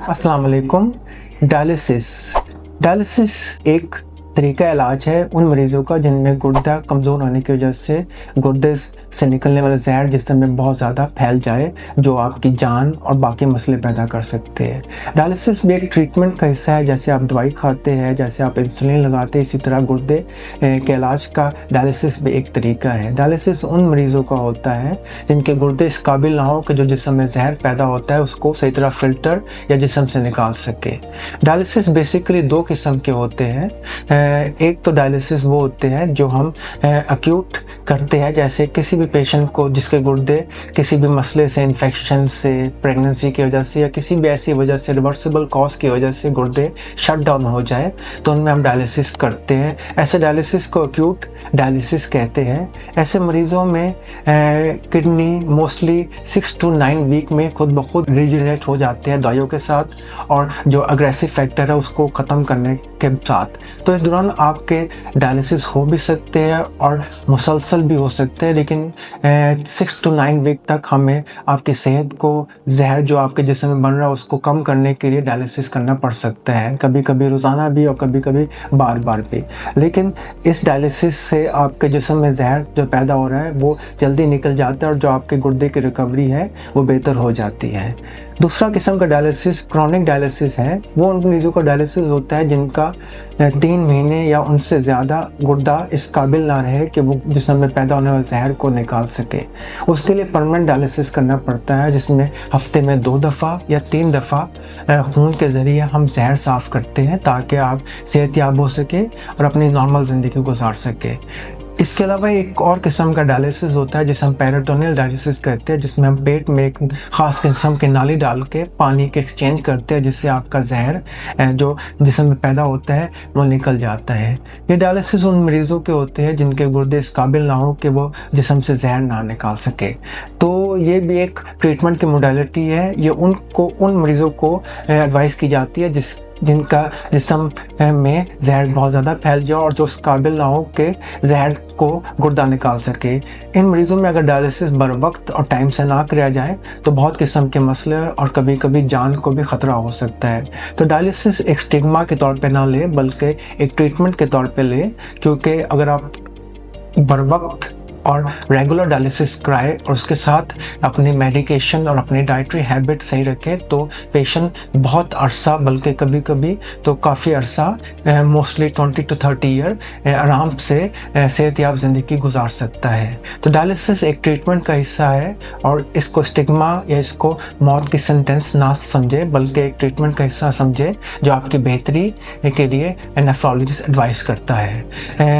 अस्सलाम वालेकुम। Dialysis dialysis एक तरीका इलाज है उन मरीज़ों का जिनमें गुर्दा कमज़ोर होने की वजह से गुर्दे से निकलने वाला जहर जिस्म में बहुत ज़्यादा फैल जाए, जो आपकी जान और बाकी मसले पैदा कर सकते हैं। डायलिसिस भी एक ट्रीटमेंट का हिस्सा है। जैसे आप दवाई खाते हैं, जैसे आप इंसुलिन लगाते हैं, इसी तरह गुर्दे के इलाज का डायलिसिस भी एक तरीका है। डायलिसिस उन मरीज़ों का होता है जिनके गुर्दे इस काबिल ना हो कि जो जिस्म में जहर पैदा होता है उसको सही तरह फ़िल्टर या जिस्म से निकाल सके। डायलिसिस बेसिकली दो किस्म के होते हैं। एक तो डायलिसिस वो होते हैं जो हम एक्यूट करते हैं, जैसे किसी भी पेशेंट को जिसके गुर्दे किसी भी मसले से, इन्फेक्शन से, प्रेगनेंसी की वजह से या किसी भी ऐसी वजह से, रिवर्सिबल कॉज की वजह से गुर्दे शट डाउन हो जाए तो उनमें हम डायलिसिस करते हैं। ऐसे डायलिसिस को एक्यूट डायलिसिस कहते हैं। ऐसे मरीज़ों में किडनी मोस्टली 6 to 9 वीक में खुद ब खुद रीजनरेट हो जाते हैं दवाइयों के साथ और जो अग्रेसिव फैक्टर है उसको ख़त्म करने के साथ। तो इस दौरान आपके डायलिसिस हो भी सकते हैं और मुसलसल भी हो सकते हैं, लेकिन 6 to 9 वीक तक हमें आपकी सेहत को जहर जो आपके जिस्म में बन रहा है उसको कम करने के लिए डायलिसिस करना पड़ सकता है, कभी कभी रोज़ाना भी और कभी कभी बार बार भी। लेकिन इस डायलिसिस से आपके जिस्म में जहर जो पैदा हो रहा है वो जल्दी निकल जाता है और जो आपके गुर्दे की रिकवरी है वो बेहतर हो जाती है। दूसरा किस्म का डायलिसिस क्रॉनिक डायलिसिस है। वो उन मरीज़ों का डायलिसिस होता है जिनका 3 महीने या उनसे ज़्यादा गुर्दा इस काबिल ना रहे कि वो जिस्म में पैदा होने वाले जहर को निकाल सके। उसके लिए परमानेंट डायलिसिस करना पड़ता है, जिसमें हफ्ते में 2 दफ़ा या 3 दफ़ा खून के ज़रिए हम जहर साफ़ करते हैं ताकि आप सेहतयाब हो सके और अपनी नॉर्मल ज़िंदगी गुजार सके। इसके अलावा एक और किस्म का डायलिसिस होता है जिसे हम पेरिटोनियल डायलिसिस कहते हैं, जिसमें हम पेट में एक ख़ास किस्म की नाली डाल के पानी के एक्सचेंज करते हैं, जिससे आपका जहर जो जिस्म में पैदा होता है वो निकल जाता है। ये डायलिसिस उन मरीज़ों के होते हैं जिनके गुर्दे इस काबिल ना हो कि वो जिस्म से जहर ना निकाल सके। तो ये भी एक ट्रीटमेंट की मोडालिटी है। ये उन मरीज़ों को एडवाइस की जाती है जिनका जिस्म में जहर बहुत ज़्यादा फैल जाए और जो उस काबिल ना हो कि जहर को गुर्दा निकाल सके। इन मरीज़ों में अगर डायलिसिस बर वक्त और टाइम से ना किया जाए तो बहुत किस्म के मसले और कभी कभी जान को भी ख़तरा हो सकता है। तो डायलिसिस एक स्टिग्मा के तौर पे ना ले बल्कि एक ट्रीटमेंट के तौर पे ले, क्योंकि अगर आप बर वक्त और रेगुलर डायलिसिस कराए और उसके साथ अपनी मेडिकेशन और अपनी डाइटरी हैबिट सही रखें तो पेशेंट बहुत अरसा, बल्कि कभी कभी तो काफ़ी अरसा, मोस्टली 20 to 30 ईयर आराम से सेहतयाब ज़िंदगी गुजार सकता है। तो डायलिसिस एक ट्रीटमेंट का हिस्सा है और इसको स्टिग्मा या इसको मौत की सेंटेंस ना समझे बल्कि एक ट्रीटमेंट का हिस्सा समझे जो आपकी बेहतरी के लिए नेफ्रोलॉजिस्ट एडवाइस करता है।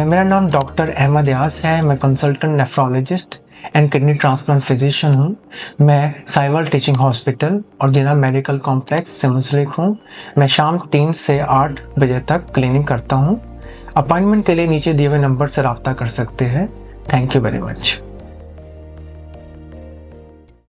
मेरा नाम डॉक्टर अहमद यास है। मैं consultant nephrologist and kidney transplant physician हूँ। मैं साइवल टीचिंग हॉस्पिटल और जिना मेडिकल कॉम्प्लेक्स से मुंसलिक हूँ। मैं शाम 3 से 8 बजे तक क्लिनिक करता हूँ। अपॉइंटमेंट के लिए नीचे दिए हुए नंबर से रब्ता कर सकते हैं। Thank you very much.